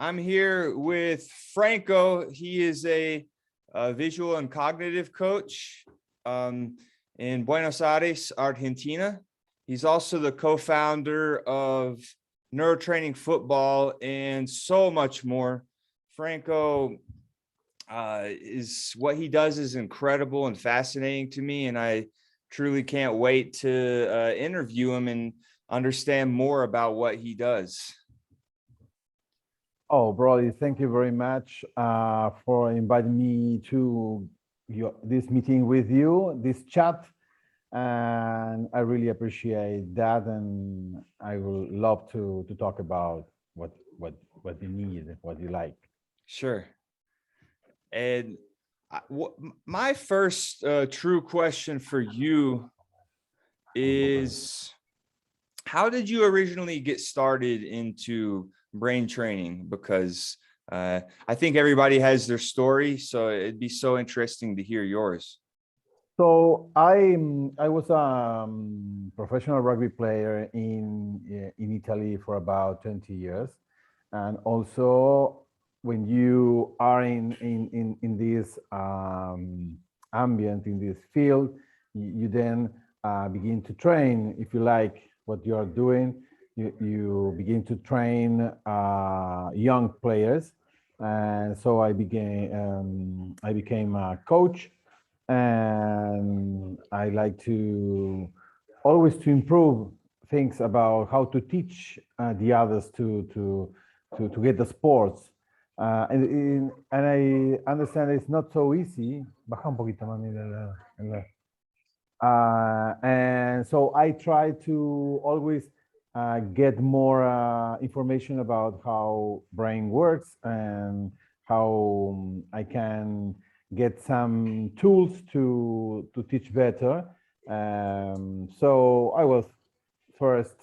I'm here with Franco. He is a visual and cognitive coach in Buenos Aires, Argentina. He's also the co-founder of Neuro Training Football and so much more. Franco is what he does is incredible and fascinating to me, and I truly can't wait to interview him and understand more about what he does. Oh, Brody, thank you very much for inviting me to this meeting with you, this chat. And I really appreciate that. And I would love to talk about what you need, what you like. Sure. And my first true question for you is, how did you originally get started into brain training? Because I think everybody has their story, so it'd be so interesting to hear yours. So I was a professional rugby player in Italy for about 20 years, and also when you are in this ambient, in this field, you then begin to train. If you like what you are doing, you begin to train young players, and so I became a coach, and I like to always to improve things about how to teach the others to get the sports. And I understand it's not so easy. Baja un poquito, mami, and so I try to always get more information about how brain works and how I can get some tools to teach better. So I was first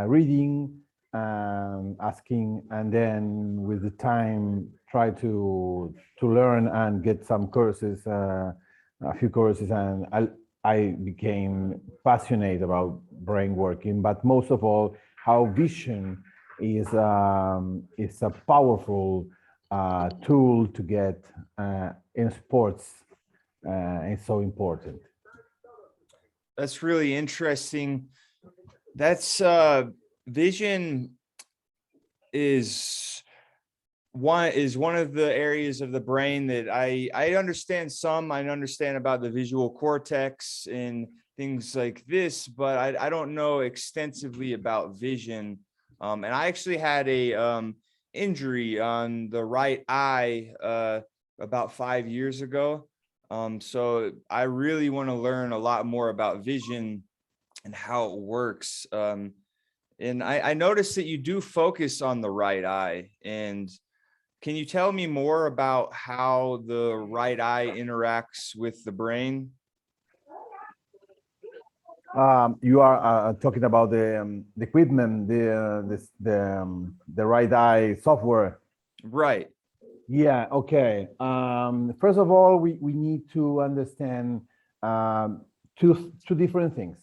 reading, asking, and then with the time try to learn and get some courses, a few courses, and I became passionate about brain working, but most of all, how vision is a powerful tool to get in sports. It's so important. That's really interesting. That's vision is one of the areas of the brain that I understand some. I understand about the visual cortex and things like this, but I don't know extensively about vision. And I actually had a injury on the right eye about 5 years ago. So I really want to learn a lot more about vision and how it works. And I noticed that you do focus on the right eye. And can you tell me more about how the right eye interacts with the brain? You are talking about the equipment, the right eye software. Right. Yeah. Okay. First of all, we need to understand two different things.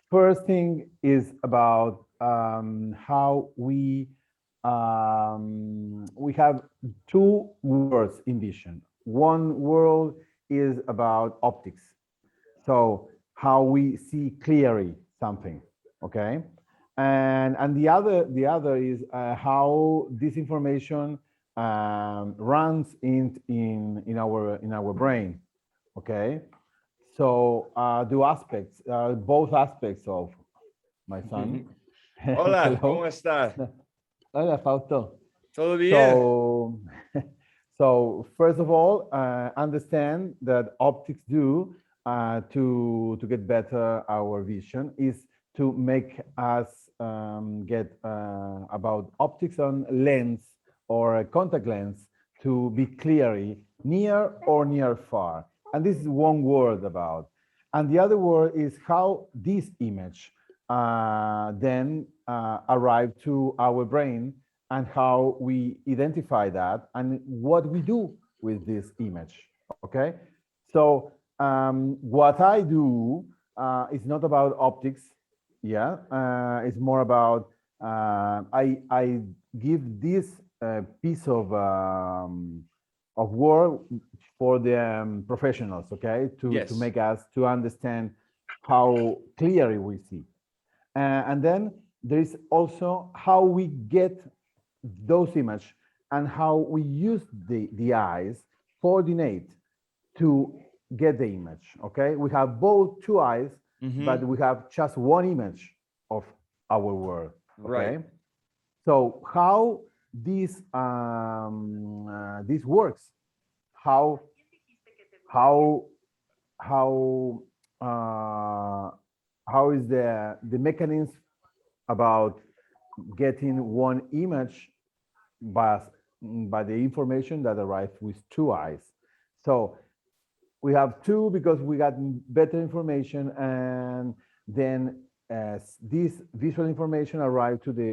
First thing is about how we have two words in vision. One word is about optics, so how we see clearly something, okay, and the other is how this information runs in our brain, okay. So both aspects of my son. Hola, ¿cómo estás? Hola, Fausto. Todo bien. So first of all, understand that optics do to get better our vision is to make us get about optics on lens or a contact lens to be clearly near or near far. And this is one word about. And the other word is how this image then arrive to our brain and how we identify that and what we do with this image, okay? So what I do is not about optics, yeah? It's more about I give this piece of work for the professionals, okay, to Yes. make us to understand how clearly we see. And then there is also how we get those images and how we use the eyes coordinate to get the image. Okay, we have both two eyes, but we have just one image of our world. Right. Okay, so how this works? How how how uh, how is the mechanism about getting one image by by the information that arrives with two eyes? So we have two because we got better information, and then as this visual information arrived to the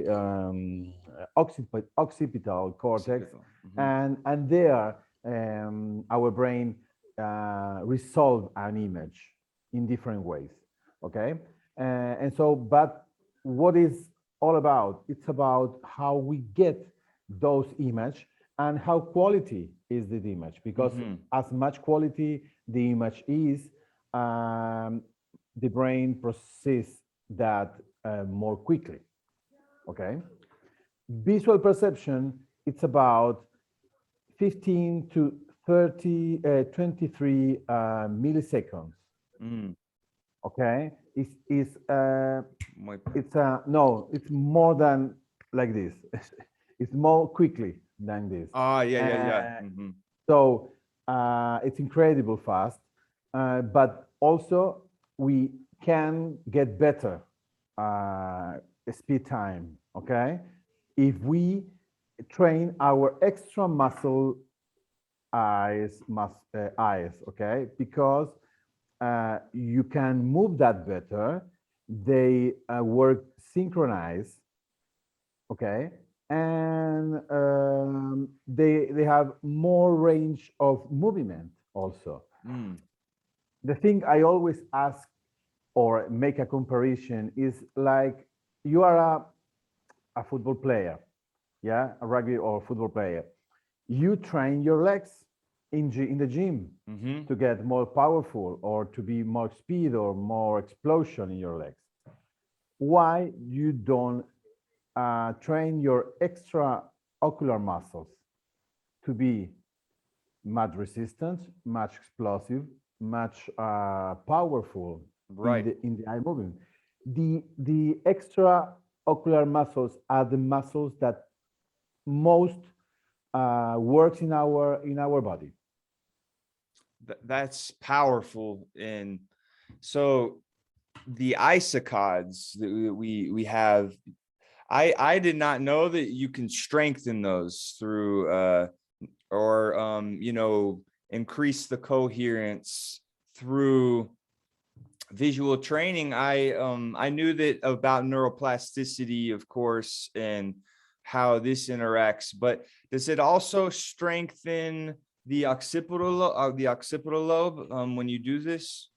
occipital cortex, Occipital. and there our brain resolve an image in different ways. Okay, and so, but what is all about? It's about how we get those image and how quality is the image, because as much quality the image is, the brain processes that more quickly. Okay, visual perception, it's about 15 to 30 23 milliseconds. Mm. Okay, Muy it's no, it's more than like this. It's more quickly than this. yeah, yeah, yeah. So it's incredible fast, but also we can get better speed time. Okay, if we train our extra muscle eyes. Okay, because you can move that better. They work synchronized. Okay, and they have more range of movement also. Mm. The thing I always ask or make a comparison is like you are a football player, yeah, a rugby or football player. You train your legs in the gym to get more powerful or to be more speed or more explosion in your legs. Why you don't train your extra ocular muscles to be much resistant, much explosive, much powerful Right. in the eye movement? The extra ocular muscles are the muscles that most works in our body. That's powerful. And so the isocods that we have, I did not know that you can strengthen those through or increase the coherence through visual training. I knew that about neuroplasticity, of course, and how this interacts, but does it also strengthen the occipital lobe when you do this?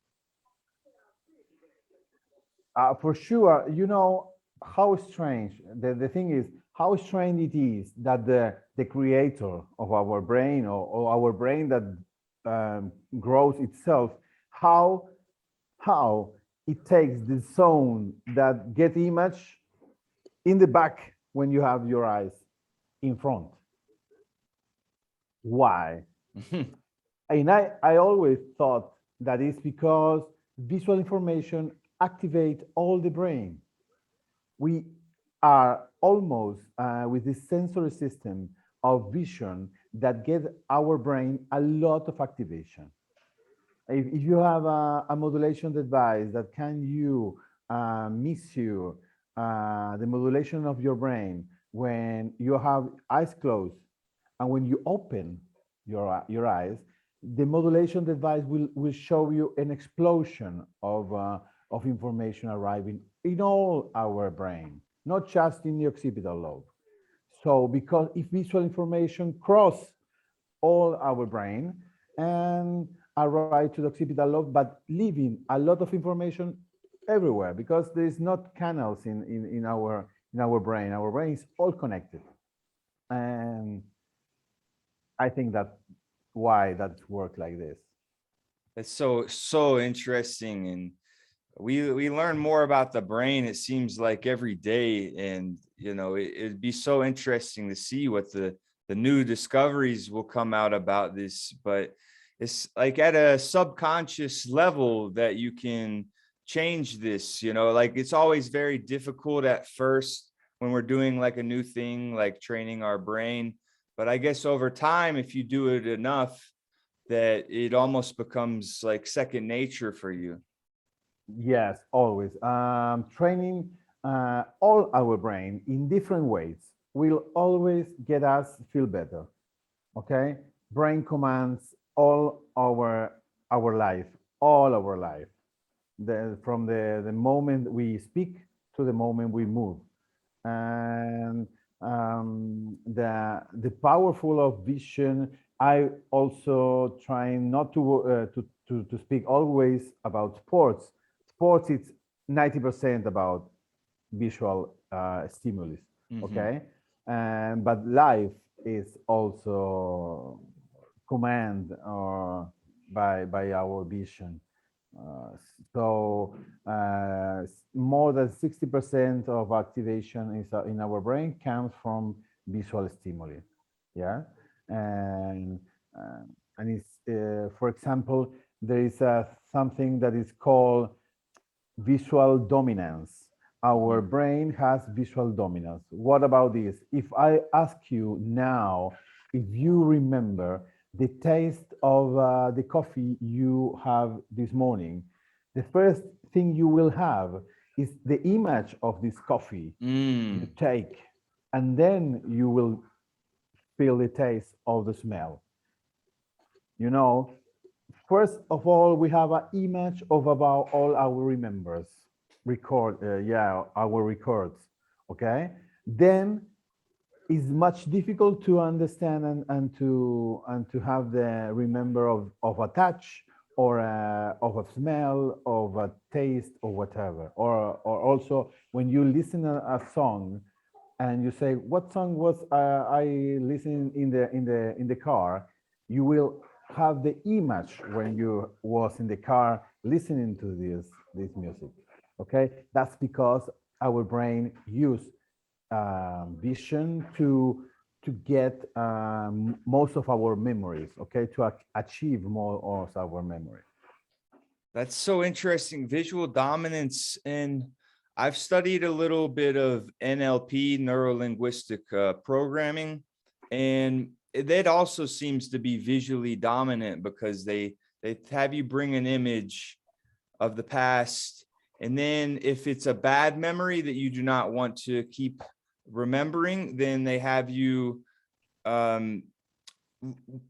For sure, you know how strange. The thing is how strange it is that the creator of our brain, or our brain that grows itself, how how it takes the zone that get image in the back when you have your eyes in front. Why? And I always thought that is because visual information activate all the brain. We are almost with this sensory system of vision that get our brain a lot of activation. If you have a modulation device that can you miss you the modulation of your brain when you have eyes closed and when you open your eyes, the modulation device will show you an explosion of information arriving in all our brain, not just in the occipital lobe. So because if visual information cross all our brain and arrive to the occipital lobe, but leaving a lot of information everywhere because there is not canals in in our brain. Our brain is all connected, and I think that why that work like this. That's so interesting, and we learn more about the brain, it seems like, every day. And it'd be so interesting to see what the new discoveries will come out about this. But it's like at a subconscious level that you can change this. Like it's always very difficult at first when we're doing like a new thing, like training our brain. But I guess over time, if you do it enough, that it almost becomes like second nature for you. Yes, always. Training all our brain in different ways will always get us feel better. Okay, brain commands our life, all our life. From the moment we speak to the moment we move, and the powerful of vision. I also trying not to speak always about sports. Sports, it's 90% about visual stimulus. Okay, but life is also command or by our vision. Uh, so more than 60% of activation is in our brain comes from visual stimuli. Yeah, and uh, and it's for example, there is something that is called visual dominance. Our brain has visual dominance. What about this? If I ask you now, if you remember the taste of the coffee you have this morning, the first thing you will have is the image of this coffee you take, and then you will feel the taste of the smell. You know, first of all, we have an image of about all our remembers, our records. Okay, then it's much difficult to understand and to have the remember of a touch or of a smell, of a taste or whatever. Or also when you listen a song and you say, what song was I listening in the car, you will have the image when you was in the car listening to this music. Okay, that's because our brain use vision to get most of our memories. Okay, to achieve more of our memory. That's so interesting. Visual dominance. And I've studied a little bit of NLP, neuro linguistic programming, and that also seems to be visually dominant because they have you bring an image of the past, and then if it's a bad memory that you do not want to keep remembering, then they have you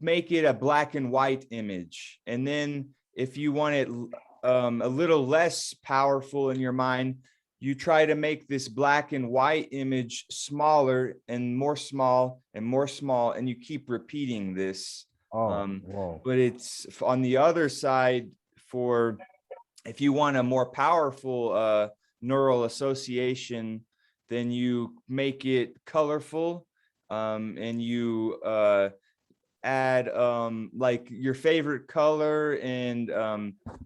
make it a black and white image. And then if you want it a little less powerful in your mind, you try to make this black and white image smaller and more small and more small, and you keep repeating this. Wow. But it's on the other side, for if you want a more powerful neural association, then you make it colorful, and you add like your favorite color and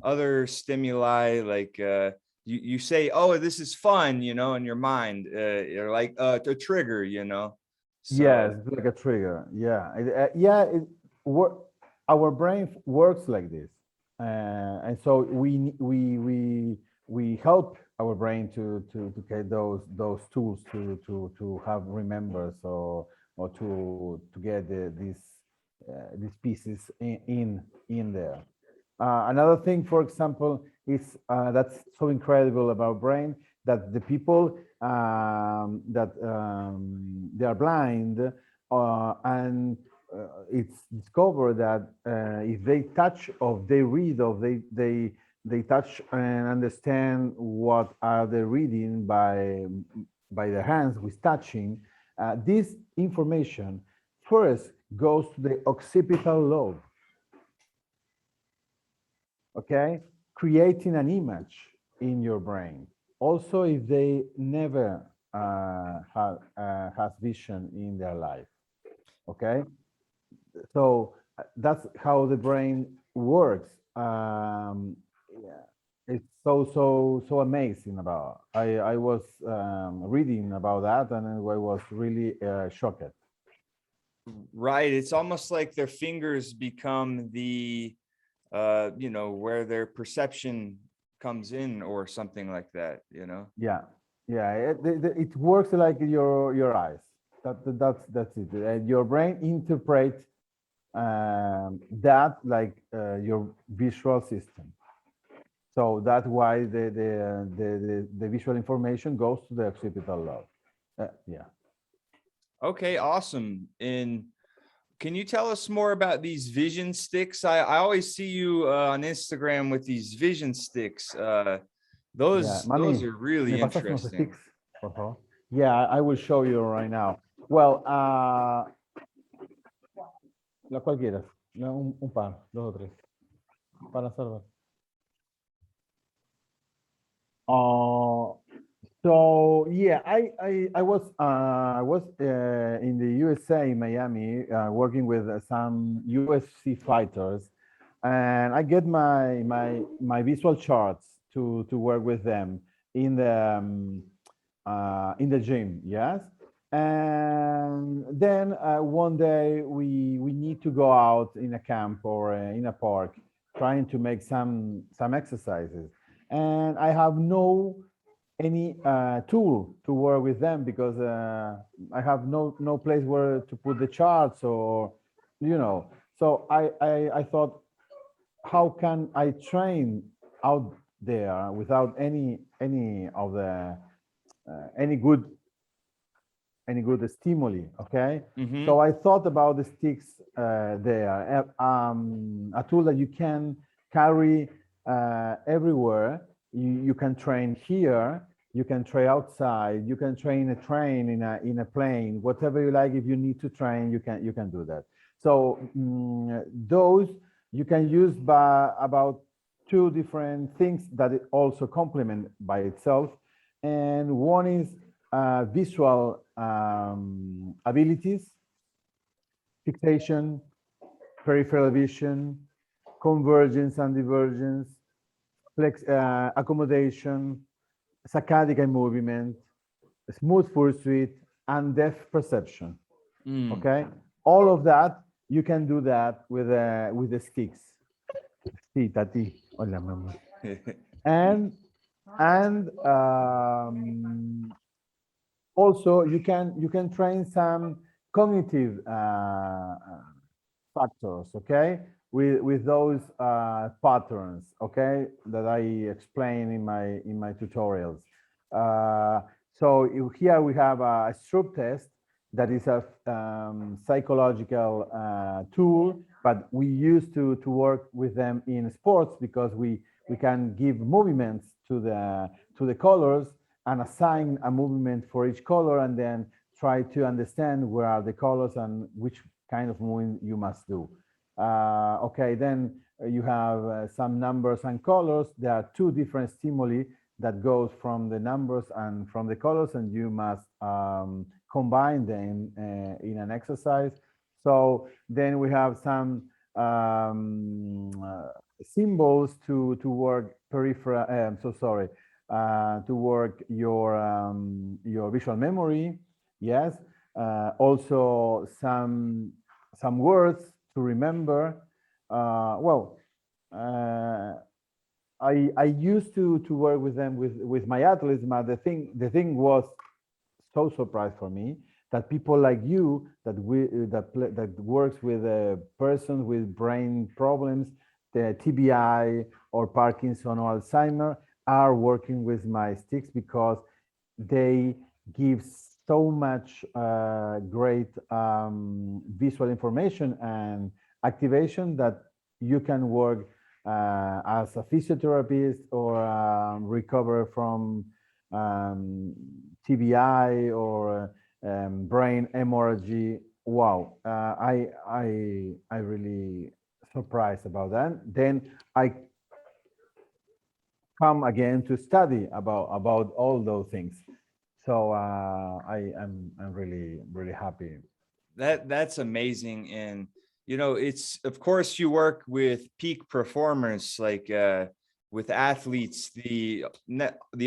other stimuli, like you say, oh, this is fun, in your mind, or like a trigger, Yes, so. like a trigger. Yeah, our brain works like this, and so we help our brain to get those tools to have remembers or to get these pieces in there. Another thing, for example, is that's so incredible about brain, that the people that they are blind, and it's discovered that if they touch or they read or they touch and understand what are they reading by their hands with touching, this information first goes to the occipital lobe. Okay, creating an image in your brain. Also, if they never has vision in their life. Okay, so that's how the brain works. Yeah, it's so amazing about. I was reading about that, and I was really shocked. Right. It's almost like their fingers become the, where their perception comes in or something like that, Yeah, yeah. It works like your eyes. That's it. Your brain interprets that like your visual system. So that's why the visual information goes to the occipital lobe. Yeah. Okay, awesome. And can you tell us more about these vision sticks? I always see you on Instagram with these vision sticks. Yeah, Those Manny, are ¿me really pasas unos interesting. sticks, por favor? Yeah, I will show you right now. Well, la cual quieras. Un par, dos o tres. Para salvar. So yeah, I was in the USA, Miami, working with some UFC fighters, and I get my visual charts to work with them in the gym. Yes, and then one day we need to go out in a camp or in a park, trying to make some exercises, and I have no any tool to work with them because I have no place where to put the charts or So I thought, how can I train out there without any of the any good stimuli? Okay, Mm-hmm. so I thought about the sticks there, a tool that you can carry everywhere. You can train here, you can train outside, you can train a train in a plane, whatever you like. If you need to train, you can do that. So those you can use by about two different things that it also complement by itself, and one is visual abilities, fixation, peripheral vision, convergence and divergence, accommodation, saccadic eye movement, smooth pursuit, and depth perception. Mm. Okay, all of that you can do that with the sticks. Sí, Tati. Hola, mamá. And also you can train some cognitive factors, okay, with those patterns, okay, that I explain in my tutorials. So here we have a Stroop test that is a psychological tool, but we used to work with them in sports because we can give movements to the colors and assign a movement for each color, and then try to understand where are the colors and which kind of movement you must do. Okay, then you have some numbers and colors. There are two different stimuli that goes from the numbers and from the colors, and you must combine them in an exercise. So then we have some symbols to work peripheral. I'm so sorry. To work your visual memory. Yes. Also some words to remember. Well, I used to work with them with my athletes, but the thing was so surprised for me that people like you that works with a person with brain problems, the TBI or Parkinson or Alzheimer, are working with my sticks because they give so much great visual information and activation that you can work as a physiotherapist or recover from TBI or brain hemorrhage. Wow, I really surprised about that. Then I come again to study about all those things. So I'm really happy. That's amazing. And it's, of course, you work with peak performers, like with athletes, the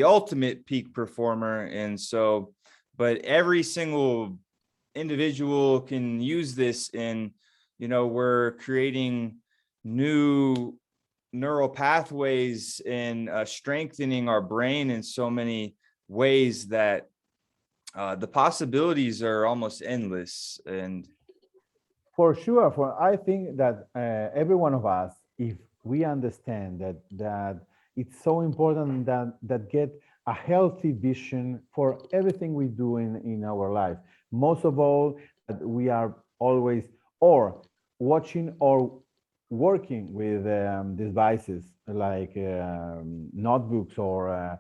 ultimate peak performer. And so, but every single individual can use this, and we're creating new neural pathways and strengthening our brain in so many ways that the possibilities are almost endless. And For sure, I think that every one of us, if we understand that it's so important that get a healthy vision for everything we do in our life. Most of all, that we are always or watching or working with devices like notebooks or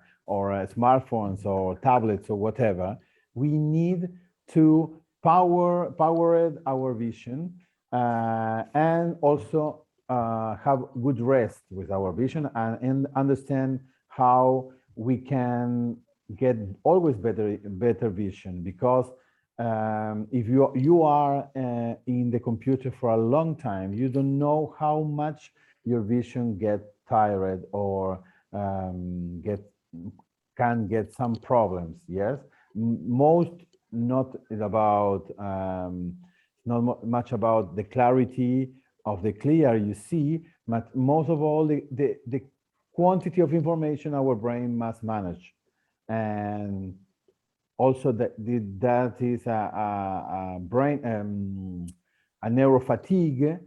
smartphones or tablets or whatever. We need to powered our vision and also have good rest with our vision and understand how we can get always better vision, because if you are in the computer for a long time, you don't know how much your vision get tired or can get some problems. Yes, most not about not much about the clarity of the clear you see, but most of all the quantity of information our brain must manage. And also that is a brain a neuro fatigue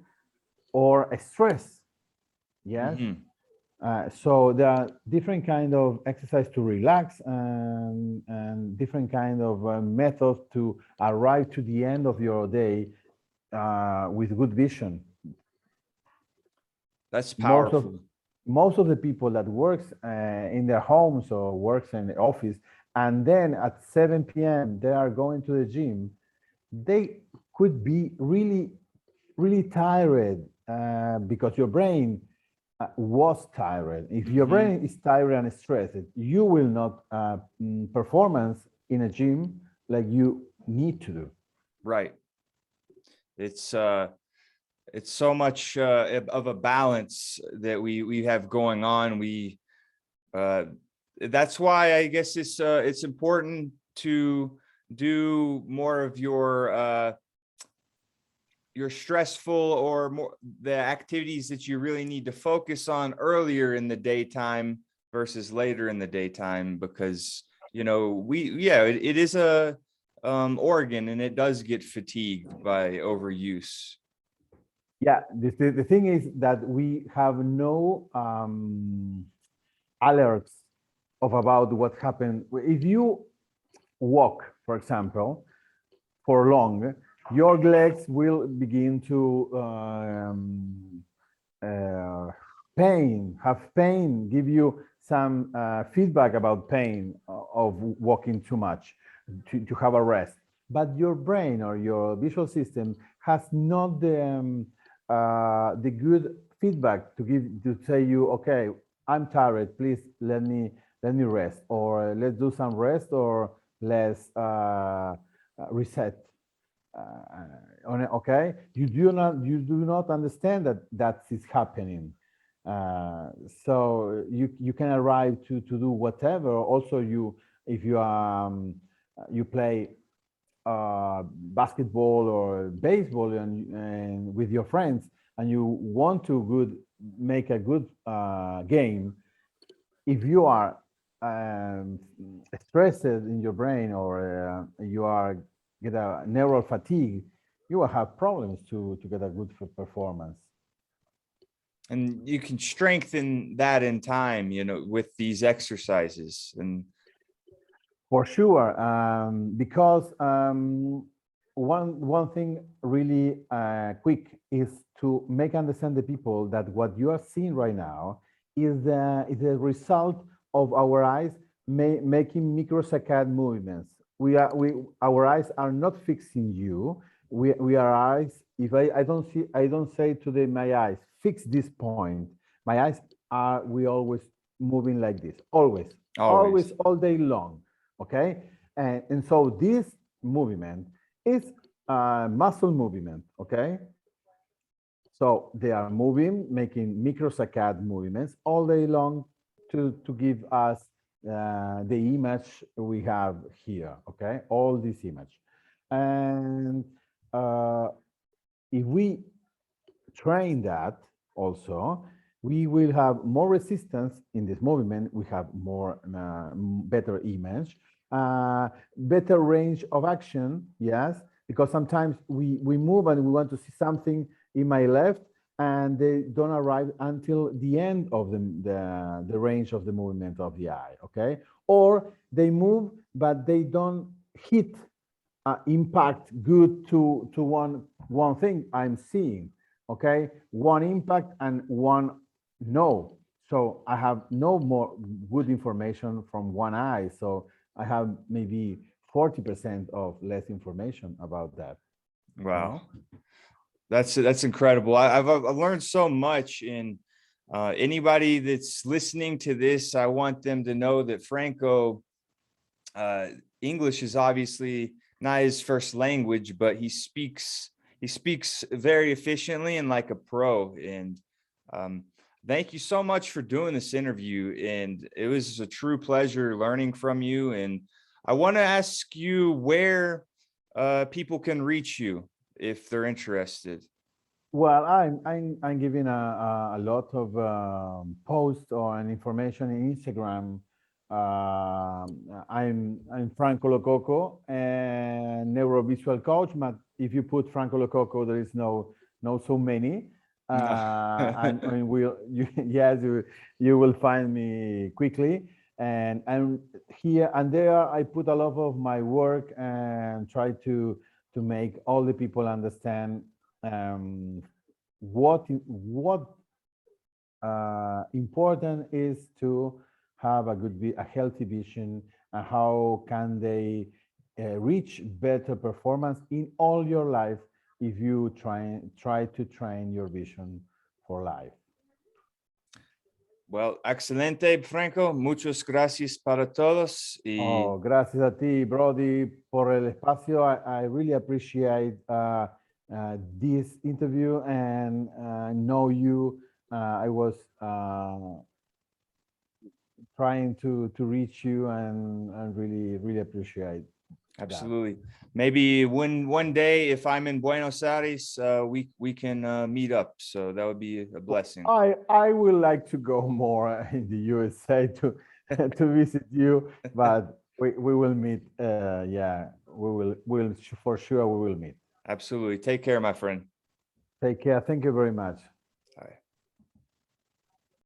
or a stress. Yes. So there are different kind of exercise to relax and different kind of methods to arrive to the end of your day with good vision. That's powerful. Most of the people that works in their homes or works in the office, and then at 7 p.m. they are going to the gym, they could be really tired because your brain was tired. If your brain is tired and stressed, you will not performance in a gym like you need to do. Right. It's so much of a balance that we have going on. That's why I guess it's important to do more of your stressful or more the activities that you really need to focus on earlier in the daytime versus later in the daytime, because it is a organ, and it does get fatigued by overuse. Yeah, the thing is that we have no alerts of about what happened. If you walk, for example, for long, your legs will begin to have pain, give you some feedback about pain of walking too much, to have a rest. But your brain or your visual system has not the good feedback to say you, okay, I'm tired, please let me rest, or let's do some rest, or let's reset. Okay, you do not understand that is happening. So you can arrive to do whatever. Also, if you play basketball or baseball and with your friends, and you want to make a good game, if you are stressed in your brain, or you are get a neural fatigue, you will have problems to get a good performance. And you can strengthen that in time, with these exercises. And for sure, because one thing really quick is to make understand the people that what you are seeing right now is the result of our eyes making microsaccade movements. Our eyes are not fixing you. We are eyes. If I don't say to my eyes, fix this point. My eyes we always moving like this, always all day long. Okay, And so this movement is muscle movement, okay? So they are moving, making microsaccade movements all day long to give us the image we have here, okay? All this image. And if we train that also, we will have more resistance in this movement. We have more better image, better range of action. Yes, because sometimes we move and we want to see something in my left, and they don't arrive until the end of the range of the movement of the eye. Okay, or they move but they don't hit impact good to one thing I'm seeing. Okay, one impact and one no. So I have no more good information from one eye. So I have maybe 40% of less information about that. Wow. That's incredible. I've learned so much, and anybody that's listening to this, I want them to know that Franco, English is obviously not his first language, but he speaks very efficiently and like a pro. And thank you so much for doing this interview. And it was a true pleasure learning from you. And I want to ask you where people can reach you if they're interested. Well, I'm giving a lot of posts or information in Instagram. I'm Franco Lococo and neurovisual coach. But if you put Franco Lococo, there is no so many. And we'll yes, you will find me quickly. And I'm here and there. I put a lot of my work and try to make all the people understand what important is to have a healthy vision, and how can they reach better performance in all your life if you try to train your vision for life. Well, excelente, Franco. Muchas gracias para todos. Oh, gracias a ti, Brody, por el espacio. I really appreciate this interview and know you. I was trying to reach you and really appreciate Absolutely. Maybe one day, if I'm in Buenos Aires, we can meet up. So that would be a blessing. I would like to go more in the USA to to visit you, but we will meet. Yeah, we'll for sure we will meet. Absolutely. Take care, my friend. Take care. Thank you very much.